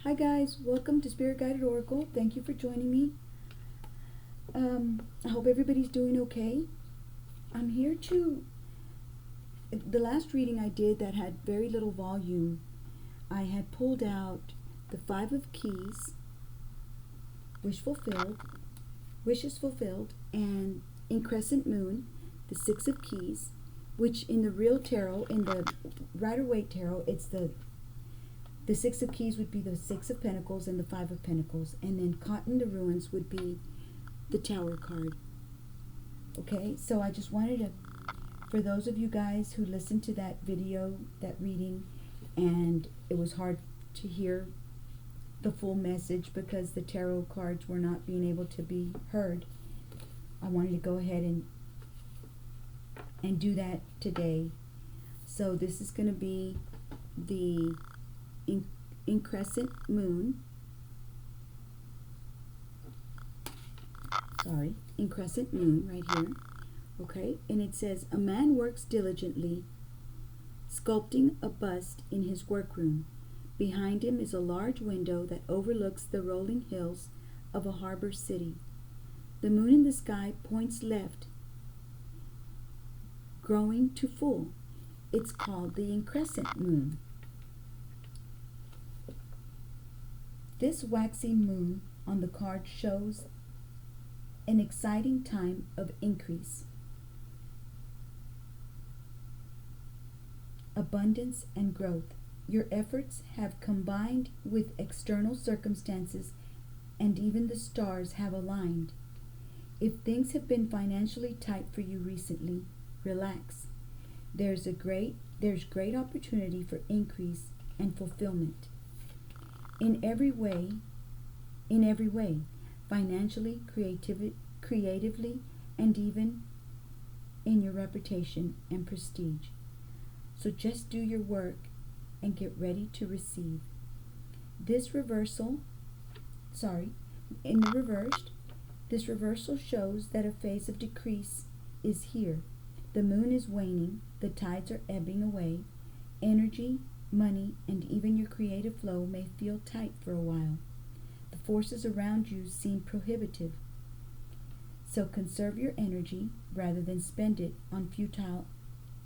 Hi guys, welcome to Spirit Guided Oracle. Thank you for joining me. I hope everybody's doing okay. I'm here to, the last reading I did that had very little volume, I had pulled out the Five of Keys, Wishes Fulfilled, and in Crescent Moon, the Six of Keys, which in the real tarot, in the Rider-Waite tarot, it's the Six of Keys would be the Six of Pentacles and the Five of Pentacles. And then Caught in the Ruins would be the Tower card. Okay, so I just wanted to, for those of you guys who listened to that video, that reading, and it was hard to hear the full message because the tarot cards were not being able to be heard, I wanted to go ahead and do that today. So this is going to be the in Crescent Moon, in Crescent Moon right here, okay, and it says, a man works diligently sculpting a bust in his workroom. Behind him is a large window that overlooks the rolling hills of a harbor city. The moon in the sky points left, growing to full. It's called the increscent moon. This waxing moon on the card shows an exciting time of increase, abundance, and growth. Your efforts have combined with external circumstances, and even the stars have aligned. If things have been financially tight for you recently, relax. There's great opportunity for increase and fulfillment. In every way, financially, creatively, and even in your reputation and prestige. So just do your work and get ready to receive. This reversal shows that a phase of decrease is here. The moon is waning, the tides are ebbing away. Energy, money, and even your creative flow may feel tight for a while. The forces around you seem prohibitive. So conserve your energy rather than spend it on futile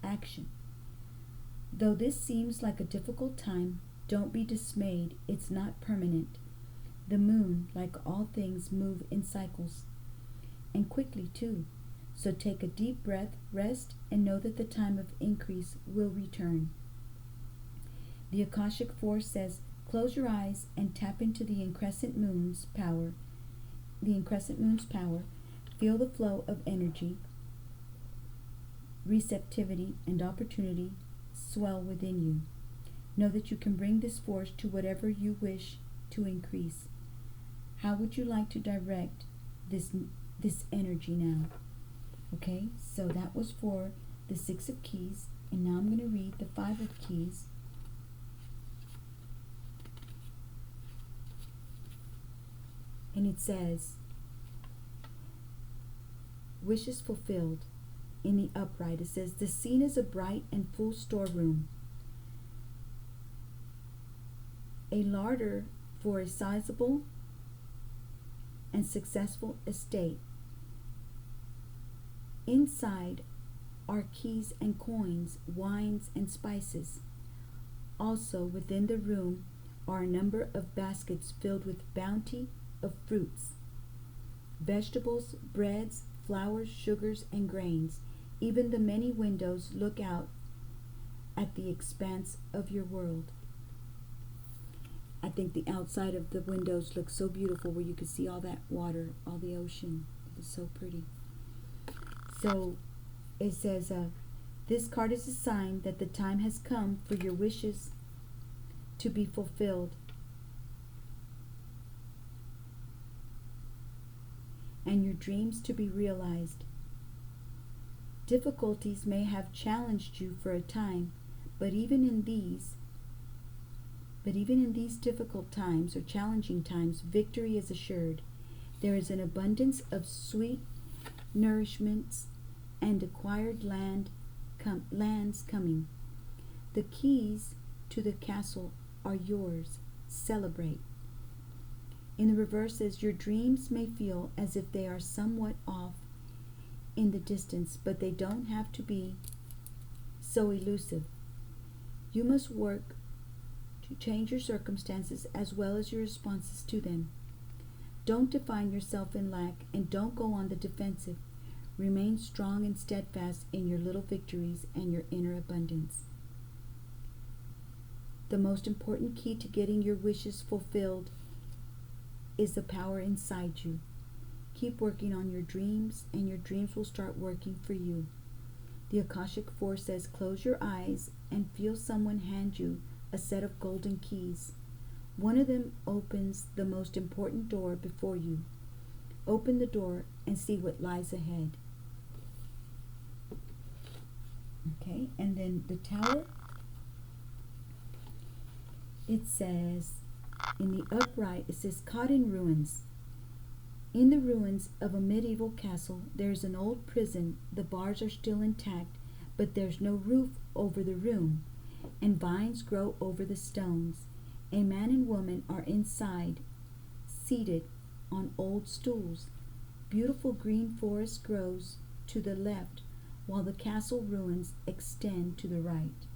action. Though this seems like a difficult time, don't be dismayed. It's not permanent. The moon, like all things, move in cycles, and quickly too. So take a deep breath, rest, and know that the time of increase will return. The Akashic Force says, close your eyes and tap into the increscent moon's power. Feel the flow of energy, receptivity, and opportunity swell within you. Know that you can bring this force to whatever you wish to increase. How would you like to direct this energy now? Okay, so that was for the Six of Keys, and now I'm going to read the Five of Keys. And it says, wishes fulfilled. In the upright, it says, the scene is a bright and full storeroom, a larder for a sizable and successful estate. Inside are keys and coins, wines and spices. Also within the room are a number of baskets filled with bounty of fruits, vegetables, breads, flours, sugars, and grains. Even the many windows look out at the expanse of your world. I think the outside of the windows looks so beautiful, where you can see all that water, all the ocean. It's so pretty. So it says, this card is a sign that the time has come for your wishes to be fulfilled and your dreams to be realized. Difficulties may have challenged you for a time, but even in these difficult times or challenging times, victory is assured. There is an abundance of sweet nourishments and acquired lands coming. The keys to the castle are yours. Celebrate. In the reverse says, your dreams may feel as if they are somewhat off in the distance, but they don't have to be so elusive. You must work to change your circumstances as well as your responses to them. Don't define yourself in lack, and don't go on the defensive. Remain strong and steadfast in your little victories and your inner abundance. The most important key to getting your wishes fulfilled is the power inside you. Keep working on your dreams, and your dreams will start working for you. The Akashic Force says, close your eyes and feel someone hand you a set of golden keys. One of them opens the most important door before you. Open the door and see what lies ahead. Okay, and then the Tower, it says, in the upright, it says, caught in ruins. In the ruins of a medieval castle, there's an old prison. The bars are still intact, but there's no roof over the room, and vines grow over the stones. A man and woman are inside, seated on old stools. Beautiful green forest grows to the left, while the castle ruins extend to the right.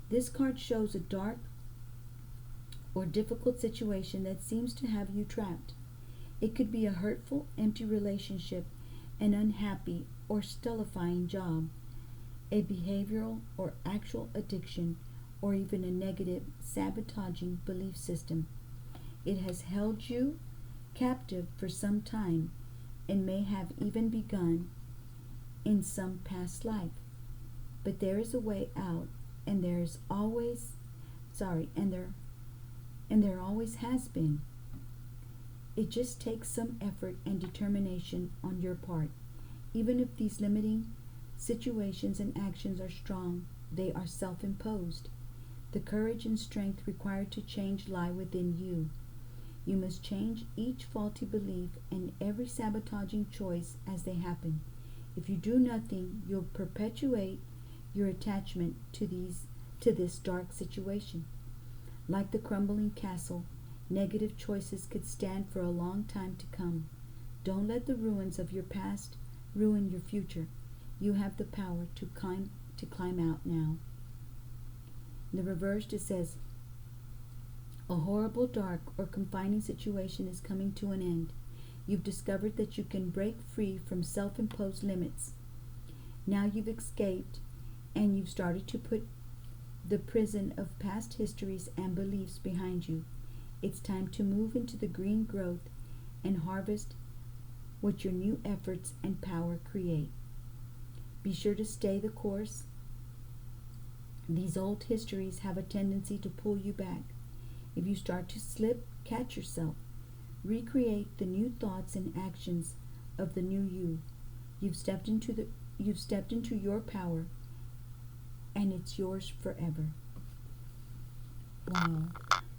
This card shows a dark or difficult situation that seems to have you trapped. It could be a hurtful, empty relationship, an unhappy or stultifying job, a behavioral or actual addiction, or even a negative, sabotaging belief system. It has held you captive for some time and may have even begun in some past life. But there is a way out, and there always has been. It just takes some effort and determination on your part. Even if these limiting situations and actions are strong, they are self-imposed. The courage and strength required to change lie within you. You must change each faulty belief and every sabotaging choice as they happen. If you do nothing, you'll perpetuate your attachment to this dark situation. Like the crumbling castle, negative choices could stand for a long time to come. Don't let the ruins of your past ruin your future. You have the power to climb out now. In the reverse, it says, a horrible, dark, or confining situation is coming to an end. You've discovered that you can break free from self-imposed limits. Now you've escaped, and you've started to put the prison of past histories and beliefs behind you. It's time to move into the green growth and harvest what your new efforts and power create. Be sure to stay the course. These old histories have a tendency to pull you back. If you start to slip, catch yourself. Recreate the new thoughts and actions of the new you. You've stepped into your power, and it's yours forever. Wow.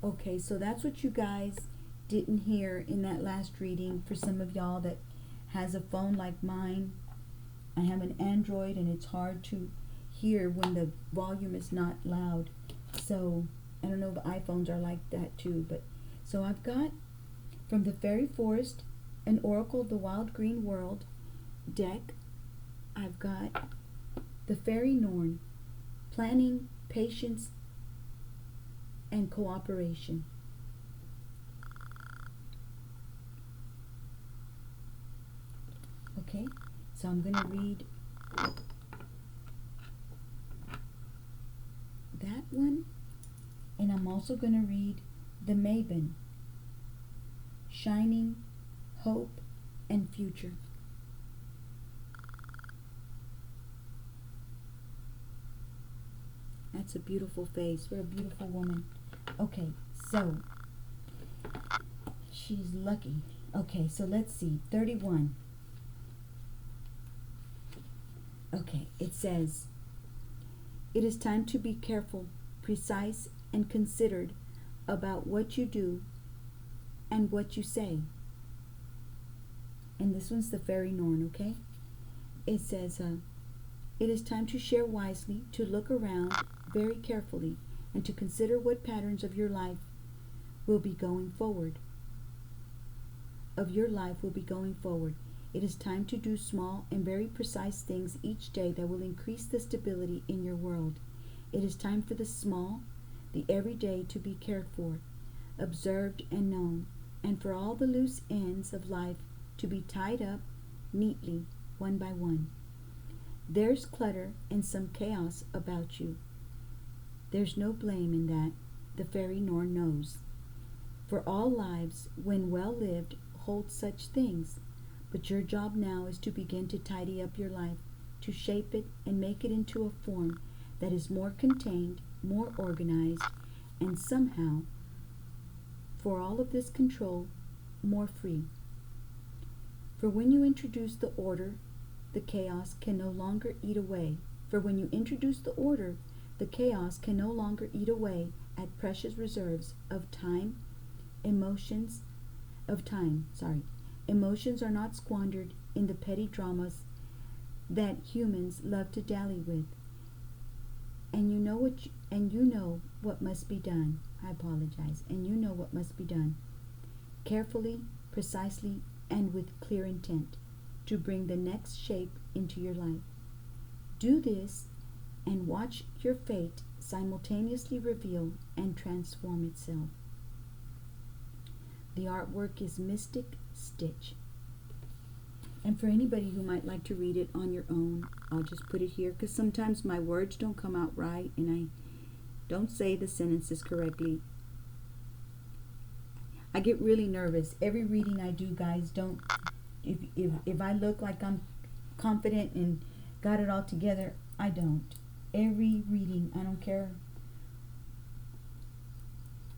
Okay, so that's what you guys didn't hear in that last reading. For some of y'all that has a phone like mine, I have an Android, and it's hard to hear when the volume is not loud. So I don't know if iPhones are like that too. But so I've got from the Fairy Forest, an Oracle of the Wild Green World deck. I've got the Fairy Norn, planning, patience, and cooperation. Okay, so I'm going to read that one, and I'm also going to read the MABON, shining, hope, and future. That's a beautiful face. What a beautiful woman. Okay, so she's lucky. Okay, so let's see. 31. Okay, it says, it is time to be careful, precise, and considered about what you do and what you say. And this one's the Fairy Norn, okay? It says, it is time to share wisely, to look around very carefully, and to consider what patterns of your life will be going forward. Of your life will be going forward. It is time to do small and very precise things each day that will increase the stability in your world. It is time for the small, the everyday to be cared for, observed and known, and for all the loose ends of life to be tied up neatly, one by one. There's clutter and some chaos about you. There's no blame in that, the fairy Norn knows. For all lives, when well lived, hold such things. But your job now is to begin to tidy up your life, to shape it and make it into a form that is more contained, more organized, and somehow, for all of this control, more free. For when you introduce the order, the chaos can no longer eat away. For when you introduce the order, the chaos can no longer eat away at precious reserves of time, emotions, Emotions are not squandered in the petty dramas that humans love to dally with. And you know what must be done. I apologize. And you know what must be done. Carefully, precisely, and with clear intent to bring the next shape into your life. Do this and watch your fate simultaneously reveal and transform itself. The artwork is Mystic Stitch. And for anybody who might like to read it on your own, I'll just put it here because sometimes my words don't come out right and I don't say the sentences correctly. I get really nervous. Every reading I do, guys, if I look like I'm confident and got it all together, I don't. Every reading, I don't care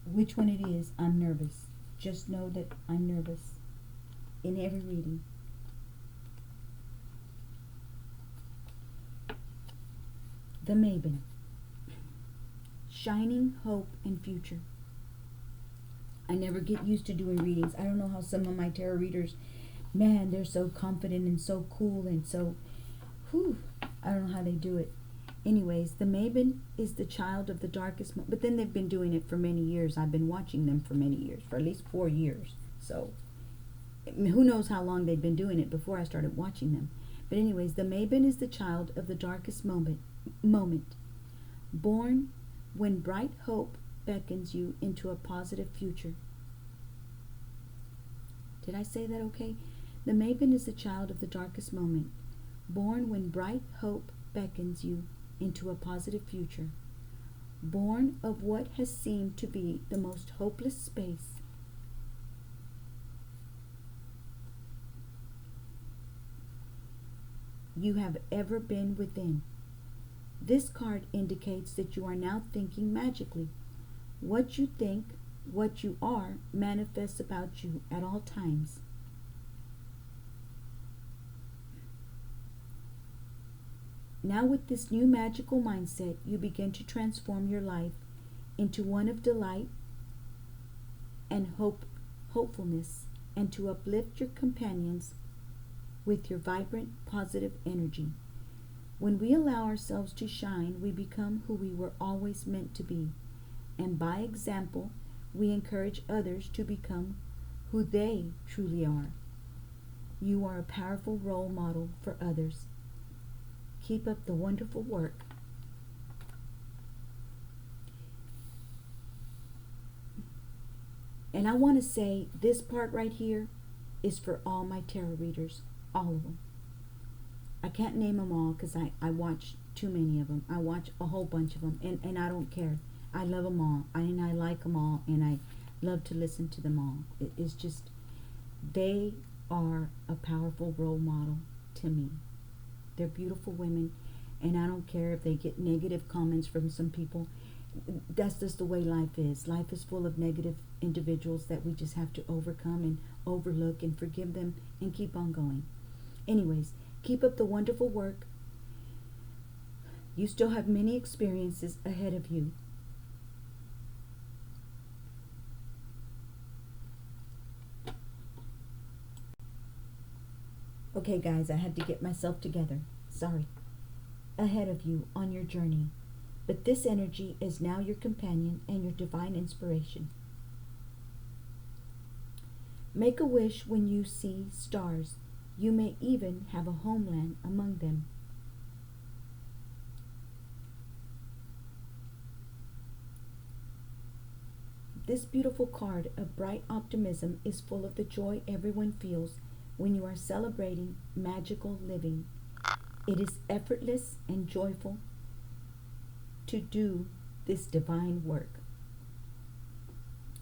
which one it is, I'm nervous. Just know that I'm nervous in every reading. The MABON. Shining hope and future. I never get used to doing readings. I don't know how some of my tarot readers, man, they're so confident and so cool and so, I don't know how they do it. Anyways, the MABON is the child of the darkest moment. But then they've been doing it for many years. I've been watching them for many years, for at least 4 years. So, who knows how long they've been doing it before I started watching them. But anyways, the MABON is the child of the darkest moment. Born when bright hope beckons you into a positive future. Did I say that okay? The MABON is the child of the darkest moment. Born when bright hope beckons you into a positive future. Born of what has seemed to be the most hopeless space. You have ever been within. This card indicates that you are now thinking magically. What you think, what you are, manifests about you at all times. Now with this new magical mindset, you begin to transform your life into one of delight and hopefulness, and to uplift your companions with your vibrant, positive energy. When we allow ourselves to shine, we become who we were always meant to be. And by example, we encourage others to become who they truly are. You are a powerful role model for others. Keep up the wonderful work. And I want to say this part right here is for all my tarot readers, all of them. I can't name them all because I watch too many of them. I watch a whole bunch of them, and I don't care. I love them all, and I like them all, and I love to listen to them all. It's just, they are a powerful role model to me. They're beautiful women, and I don't care if they get negative comments from some people. That's just the way life is. Life is full of negative individuals that we just have to overcome and overlook and forgive them and keep on going. Anyways, keep up the wonderful work. You still have many experiences ahead of you. Okay, guys, I had to get myself together. Sorry. Ahead of you on your journey. But this energy is now your companion and your divine inspiration. Make a wish when you see stars. You may even have a homeland among them. This beautiful card of bright optimism is full of the joy everyone feels when you are celebrating magical living. It is effortless and joyful to do this divine work.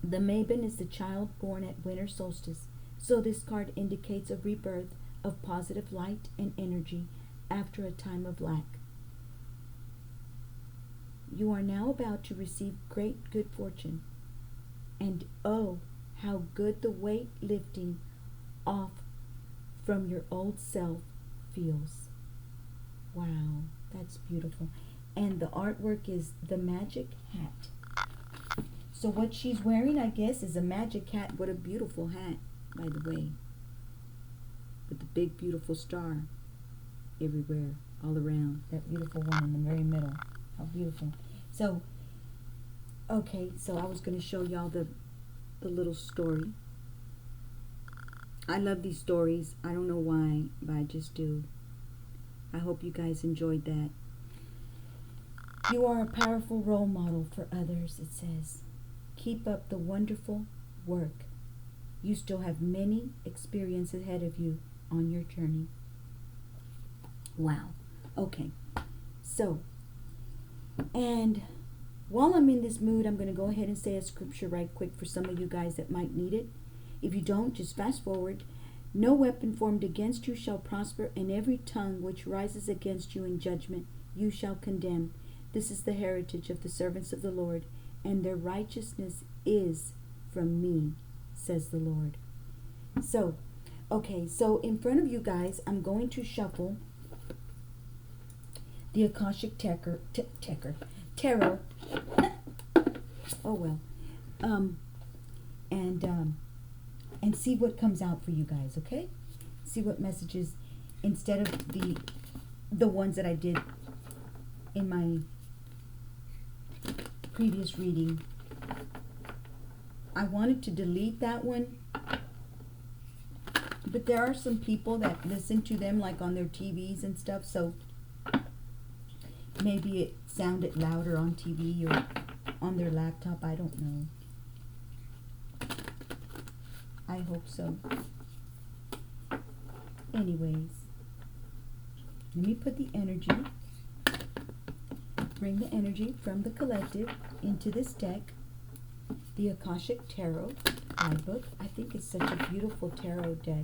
The MABON is the child born at winter solstice, so this card indicates a rebirth of positive light and energy after a time of lack. You are now about to receive great good fortune. And oh, how good the weight lifting off from your old self feels. Wow, that's beautiful. And the artwork is the magic hat. So what she's wearing, I guess, is a magic hat. What a beautiful hat, by the way. With the big, beautiful star everywhere, all around. That beautiful one in the very middle. How beautiful. So, okay, so I was going to show y'all the little story. I love these stories. I don't know why, but I just do. I hope you guys enjoyed that. You are a powerful role model for others, it says. Keep up the wonderful work. You still have many experiences ahead of you on your journey. Wow. Okay. So, and while I'm in this mood, I'm going to go ahead and say a scripture right quick for some of you guys that might need it. If you don't, just fast forward. No weapon formed against you shall prosper, and every tongue which rises against you in judgment you shall condemn. This is the heritage of the servants of the Lord, and their righteousness is from me, says the Lord. So, okay, so in front of you guys, I'm going to shuffle the Akashic Tarot. Oh well. And see what comes out for you guys, okay? See what messages, instead of the ones that I did in my previous reading. I wanted to delete that one, but there are some people that listen to them like on their TVs and stuff, so maybe it sounded louder on TV or on their laptop. I don't know. I hope so. Anyways, let me put the energy, bring the energy from the collective into this deck, the Akashic Tarot guidebook. I think it's such a beautiful tarot deck.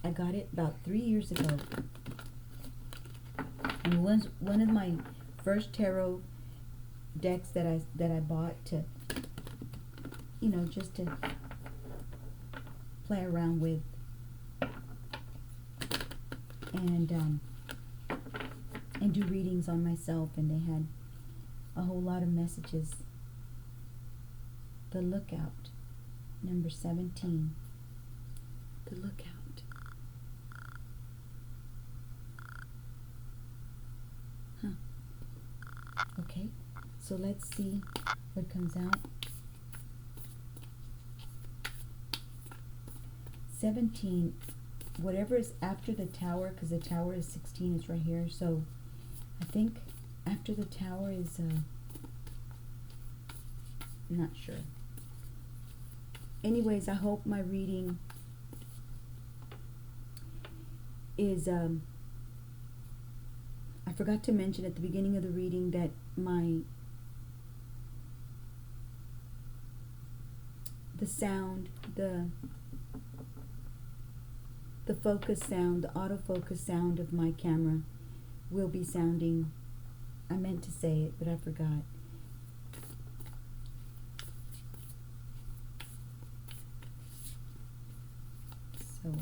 I got it about 3 years ago. And it was one of my first tarot decks that I bought to, you know, just to play around with, and do readings on myself, and they had a whole lot of messages. The Lookout, number 17. The Lookout. Huh. Okay, so let's see what comes out. 17, whatever is after the tower, because the tower is 16, it's right here, so I think after the tower is, I'm not sure. Anyways, I hope my reading is, I forgot to mention at the beginning of the reading that the sound, the focus sound, the autofocus sound of my camera will be sounding, I meant to say it, but I forgot. So,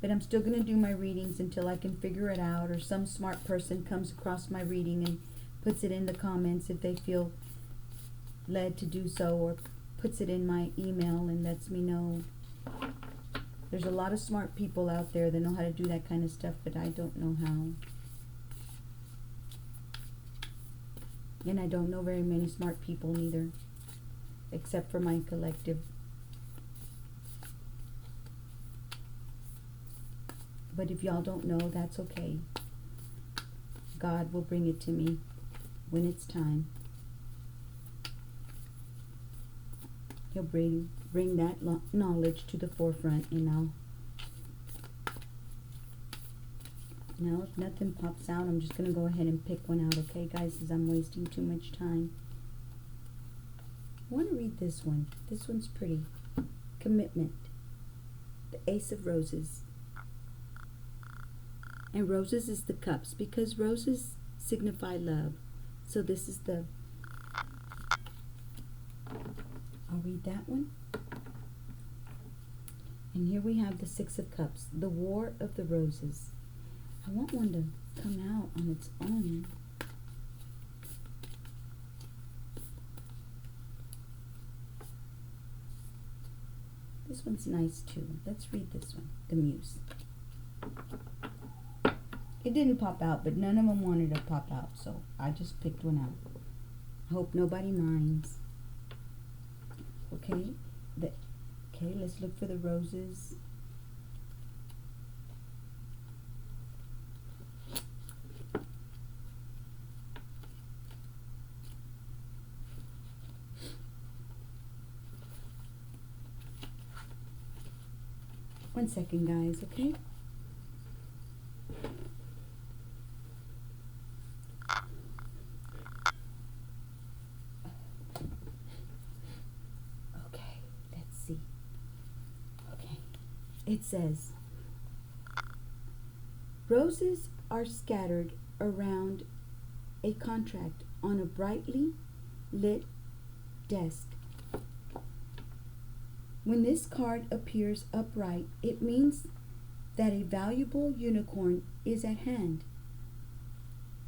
but I'm still going to do my readings until I can figure it out, or some smart person comes across my reading and puts it in the comments if they feel led to do so, or puts it in my email and lets me know. There's a lot of smart people out there that know how to do that kind of stuff, but I don't know how. And I don't know very many smart people neither. except for my collective. But if y'all don't know, that's okay. God will bring it to me when it's time. He'll bring that knowledge to the forefront, and now if nothing pops out, I'm just going to go ahead and pick one out, okay, guys, because I'm wasting too much time. I want to read this one. This one's pretty. Commitment. The Ace of Roses. And roses is the cups, because roses signify love. So this is the... I'll read that one. And here we have the Six of Cups, the War of the Roses. I want one to come out on its own. This one's nice too. Let's read this one, the Muse. It didn't pop out, but none of them wanted to pop out, so I just picked one out. I hope nobody minds. Okay, let's look for the roses. One second, guys, okay? It says, roses are scattered around a contract on a brightly lit desk. When this card appears upright, it means that a valuable unicorn is at hand.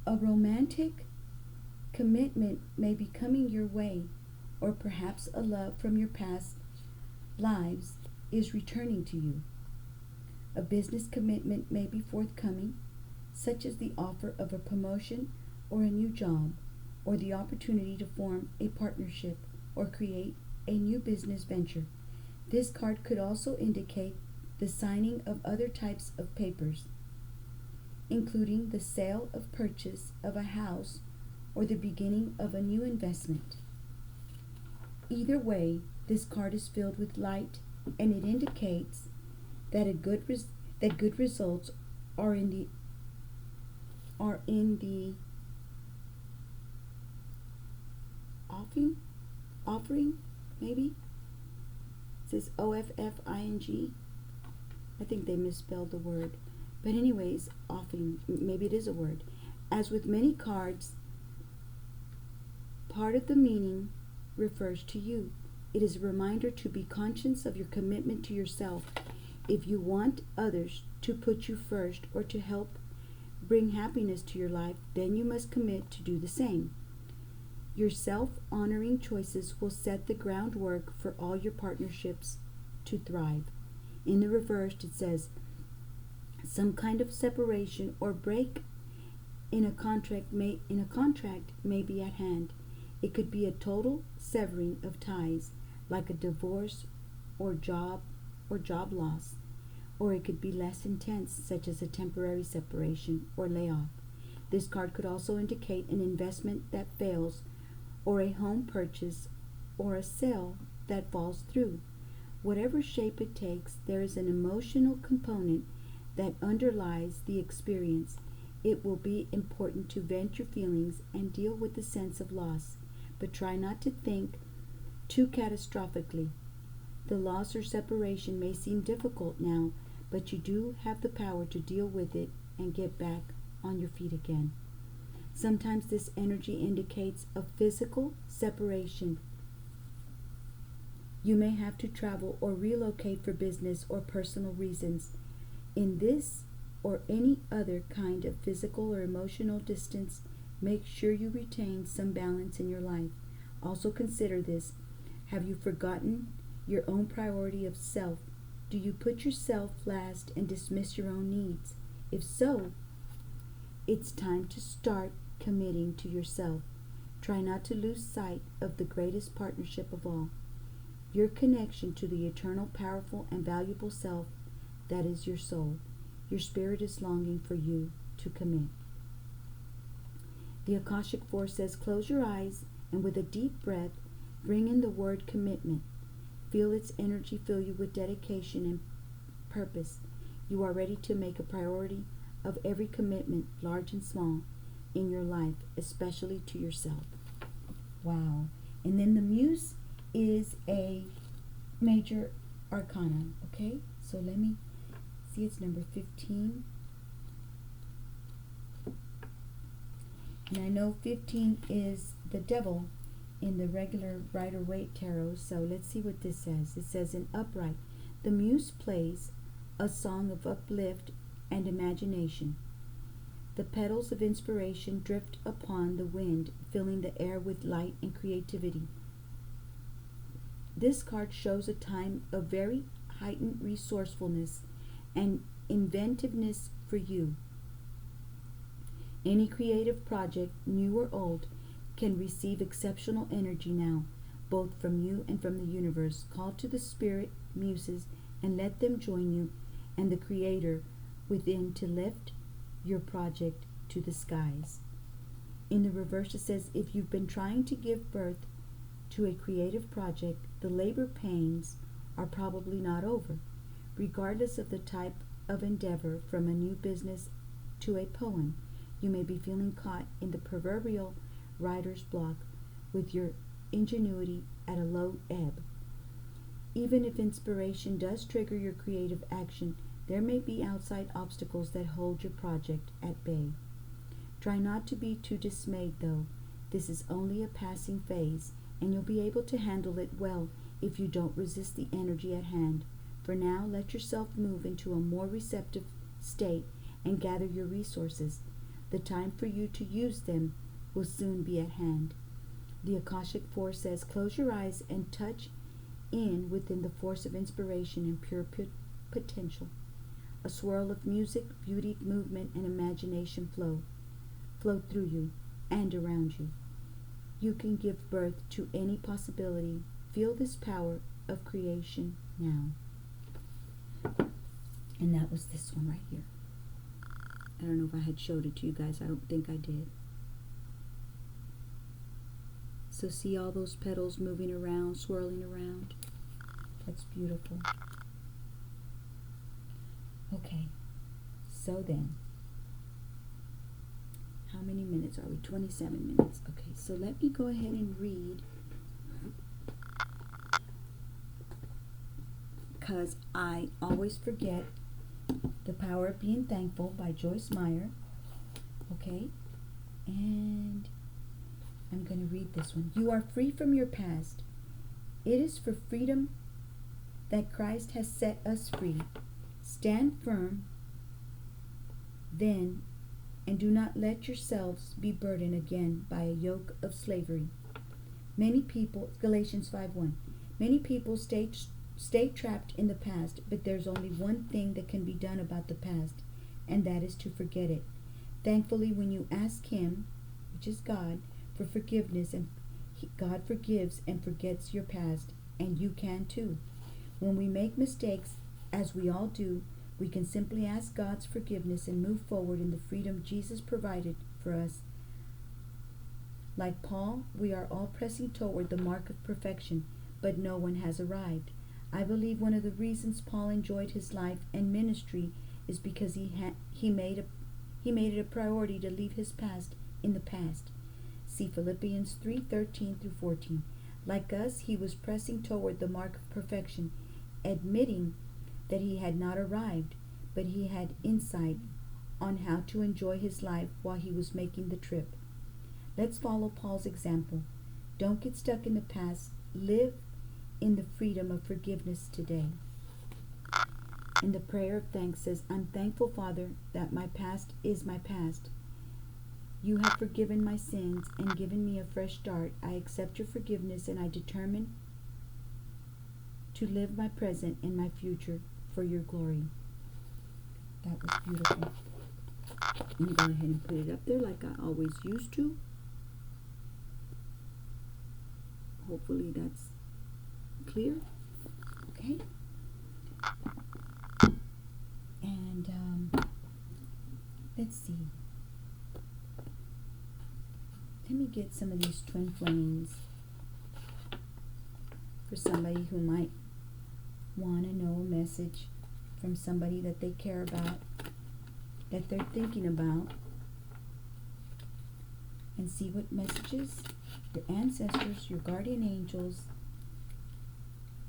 A romantic commitment may be coming your way, or perhaps a love from your past lives is returning to you. A business commitment may be forthcoming, such as the offer of a promotion or a new job, or the opportunity to form a partnership or create a new business venture. This card could also indicate the signing of other types of papers, including the sale of purchase of a house or the beginning of a new investment. Either way, this card is filled with light, and it indicates that good results are in the offering, maybe. It says OFFING. I think they misspelled the word, but anyways, offering, maybe it is a word. As with many cards, part of the meaning refers to you. It is a reminder to be conscious of your commitment to yourself. If you want others to put you first or to help bring happiness to your life, then you must commit to do the same. Your self-honoring choices will set the groundwork for all your partnerships to thrive. In the reverse, it says some kind of separation or break in a contract may be at hand. It could be a total severing of ties, like a divorce or job loss, or it could be less intense, such as a temporary separation or layoff. This card could also indicate an investment that fails, or a home purchase, or a sale that falls through. Whatever shape it takes, there is an emotional component that underlies the experience. It will be important to vent your feelings and deal with the sense of loss, but try not to think too catastrophically. The loss or separation may seem difficult now, but you do have the power to deal with it and get back on your feet again. Sometimes this energy indicates a physical separation. You may have to travel or relocate for business or personal reasons. In this or any other kind of physical or emotional distance, make sure you retain some balance in your life. Also consider this. Have you forgotten your own priority of self? Do you put yourself last and dismiss your own needs? If so, it's time to start committing to yourself. Try not to lose sight of the greatest partnership of all, your connection to the eternal, powerful, and valuable self that is your soul. Your spirit is longing for you to commit. The Akashic Force says, close your eyes and with a deep breath, bring in the word commitment. Feel its energy fill you with dedication and purpose. You are ready to make a priority of every commitment, large and small, in your life, especially to yourself. Wow. And then the Muse is a major arcana. Okay, so let me see, it's number 15. And I know 15 is the devil in the regular Rider-Waite tarot. So let's see what this says. It says, in upright, the Muse plays a song of uplift and imagination. The petals of inspiration drift upon the wind, filling the air with light and creativity. This card shows a time of very heightened resourcefulness and inventiveness for you. Any creative project, new or old, can receive exceptional energy now, both from you and from the universe. Call to the spirit muses and let them join you and the Creator within to lift your project to the skies. In the reverse, it says, if you've been trying to give birth to a creative project, the labor pains are probably not over. Regardless of the type of endeavor, from a new business to a poem, you may be feeling caught in the proverbial writer's block with your ingenuity at a low ebb. Even if inspiration does trigger your creative action, there may be outside obstacles that hold your project at bay. Try not to be too dismayed, though. This is only a passing phase, and you'll be able to handle it well if you don't resist the energy at hand. For now, let yourself move into a more receptive state and gather your resources. The time for you to use them will soon be at hand. The Akashic Force says, close your eyes and touch in within the force of inspiration and pure potential. A swirl of music, beauty, movement, and imagination flow through you and around you. You can give birth to any possibility. Feel this power of creation now. And that was this one right here. I don't know if I had showed it to you guys. I don't think I did. So see all those petals moving around, swirling around? That's beautiful. Okay, so then, how many minutes are we? 27 minutes. Okay, so let me go ahead and read, because I always forget, The Power of Being Thankful by Joyce Meyer. Okay, and I'm going to read this one. You are free from your past. It is for freedom that Christ has set us free. Stand firm, then, and do not let yourselves be burdened again by a yoke of slavery. Many people, Galatians 5:1, many people stay trapped in the past, but there's only one thing that can be done about the past, and that is to forget it. Thankfully, when you ask Him, which is God, for forgiveness, and God forgives and forgets your past, and you can too. When we make mistakes, as we all do, we can simply ask God's forgiveness and move forward in the freedom Jesus provided for us. Like Paul, we are all pressing toward the mark of perfection, but no one has arrived. I believe one of the reasons Paul enjoyed his life and ministry is because he made it a priority to leave his past in the past. See Philippians 3:13 through 14. Like us, he was pressing toward the mark of perfection, admitting that he had not arrived, but he had insight on how to enjoy his life while he was making the trip. Let's follow Paul's example. Don't get stuck in the past. Live in the freedom of forgiveness today. And the prayer of thanks says, I'm thankful, Father, that my past is my past. You have forgiven my sins and given me a fresh start. I accept your forgiveness and I determine to live my present and my future for your glory. That was beautiful. I'm going to go ahead and put it up there like I always used to. hopefully that's clear. Okay. And let's see. Let me get some of these twin flames for somebody who might want to know a message from somebody that they care about, that they're thinking about, and see what messages your ancestors, your guardian angels,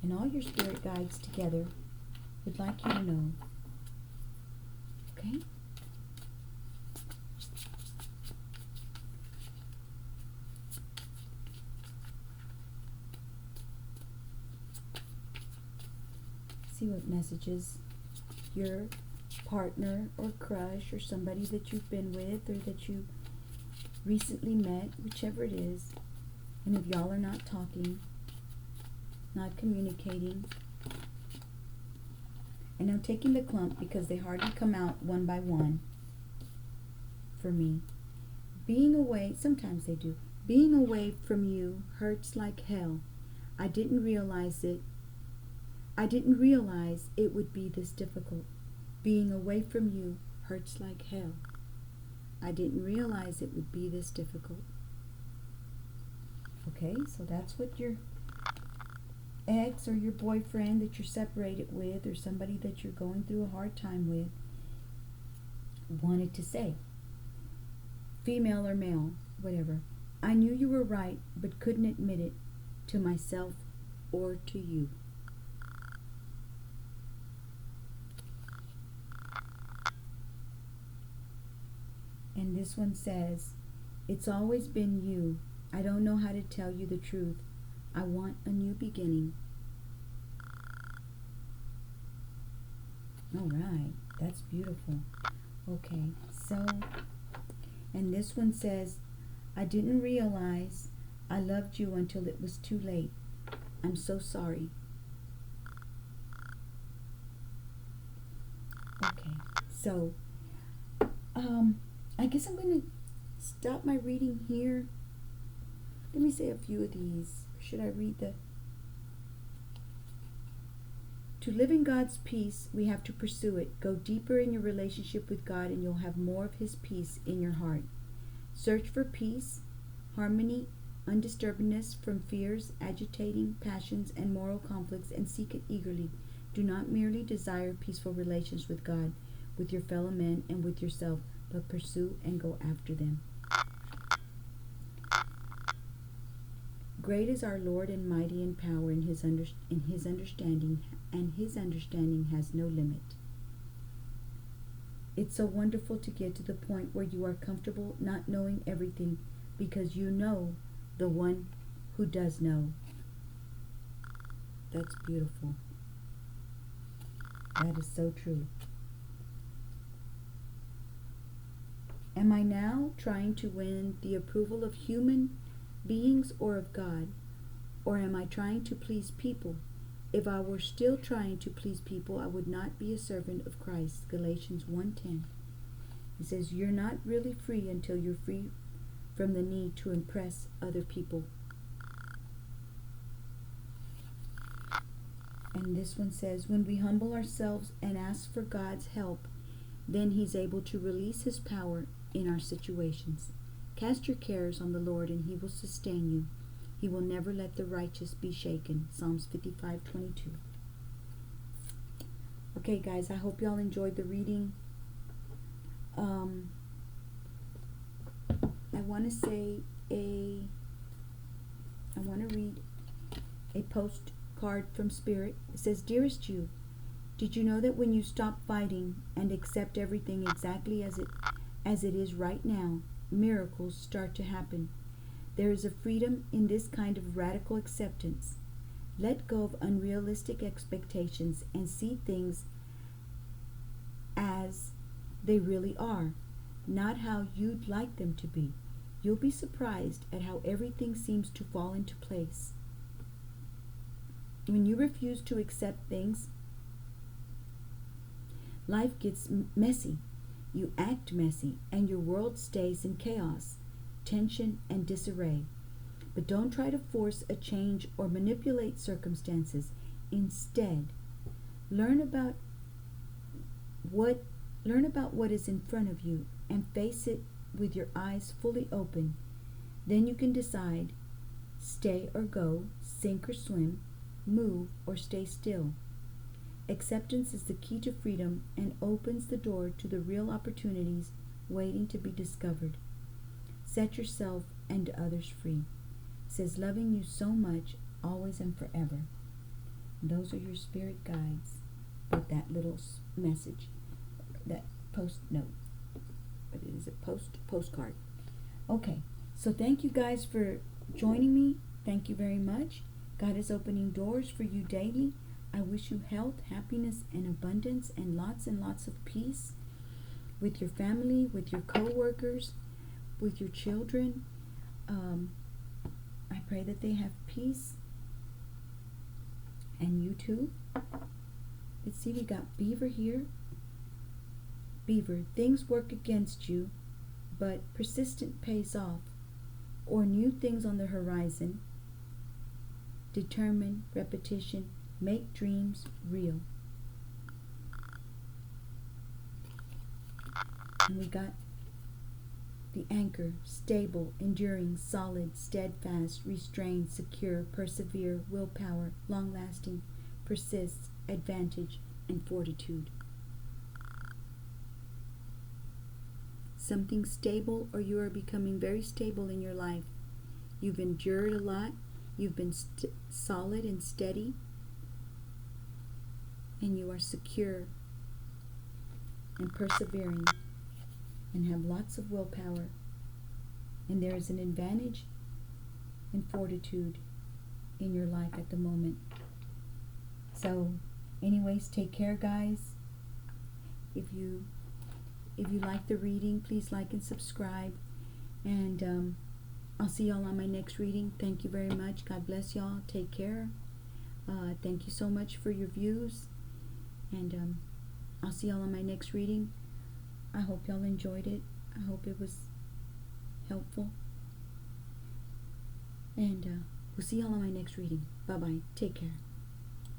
and all your spirit guides together would like you to know. Okay? See what messages your partner or crush or somebody that you've been with or that you recently met, whichever it is, and if y'all are not talking, not communicating, and I'm taking the clump because they hardly come out one by one for me. Being away, sometimes they do. Being away from you hurts like hell. I didn't realize it would be this difficult. Being away from you hurts like hell. I didn't realize it would be this difficult. Okay, so that's what your ex or your boyfriend that you're separated with or somebody that you're going through a hard time with wanted to say. Female or male, whatever. I knew you were right, but couldn't admit it to myself or to you. And this one says, it's always been you. I don't know how to tell you the truth. I want a new beginning. All right, that's beautiful. Okay, so, and this one says, I didn't realize I loved you until it was too late. I'm so sorry. Okay, so, I guess I'm going to stop my reading here. Let me say a few of these. Should I read the... To live in God's peace, we have to pursue it. Go deeper in your relationship with God and you'll have more of His peace in your heart. Search for peace, harmony, undisturbedness from fears, agitating passions, and moral conflicts, and seek it eagerly. Do not merely desire peaceful relations with God, with your fellow men, and with yourself, but pursue and go after them. Great is our Lord and mighty in power in his understanding, and His understanding has no limit. It's so wonderful to get to the point where you are comfortable not knowing everything because you know the one who does know. That's beautiful. That is so true. Am I now trying to win the approval of human beings or of God? Or am I trying to please people? If I were still trying to please people, I would not be a servant of Christ. Galatians 1:10. It says, you're not really free until you're free from the need to impress other people. And this one says, when we humble ourselves and ask for God's help, then He's able to release His power in our situations. Cast your cares on the Lord and He will sustain you. He will never let the righteous be shaken. Psalms 55:22. Okay, guys, I hope y'all enjoyed the reading. I want to read a postcard from Spirit. It says, Dearest you, did you know that when you stop fighting and accept everything exactly as it is right now, miracles start to happen? There is a freedom in this kind of radical acceptance. Let go of unrealistic expectations and see things as they really are, not how you'd like them to be. You'll be surprised at how everything seems to fall into place. When you refuse to accept things, life gets messy. You act messy, and your world stays in chaos, tension, and disarray. But don't try to force a change or manipulate circumstances. Instead, learn about what is in front of you and face it with your eyes fully open. Then you can decide, stay or go, sink or swim, move or stay still. Acceptance is the key to freedom and opens the door to the real opportunities waiting to be discovered. Set yourself and others free. It says, loving you so much, always and forever. And those are your spirit guides with that little message, that post note. But it is a postcard. Okay, so thank you guys for joining me. Thank you very much. God is opening doors for you daily. I wish you health, happiness, and abundance, and lots of peace with your family, with your co-workers, with your children. I pray that they have peace. And you too. Let's see, we got Beaver here. Beaver, things work against you, but persistence pays off. Or new things on the horizon. Determine, repetition, make dreams real. And we got the anchor, stable, enduring, solid, steadfast, restrained, secure, persevere, willpower, long-lasting, persists, advantage, and fortitude. Something stable, or you are becoming very stable in your life. You've endured a lot. You've been solid and steady. And you are secure and persevering and have lots of willpower. And there is an advantage and fortitude in your life at the moment. So, anyways, take care, guys. If you like the reading, please like and subscribe. And I'll see y'all on my next reading. Thank you very much. God bless y'all. Take care. Thank you so much for your views. And I'll see y'all on my next reading. I hope y'all enjoyed it. I hope it was helpful. And we'll see y'all on my next reading. Bye-bye. Take care.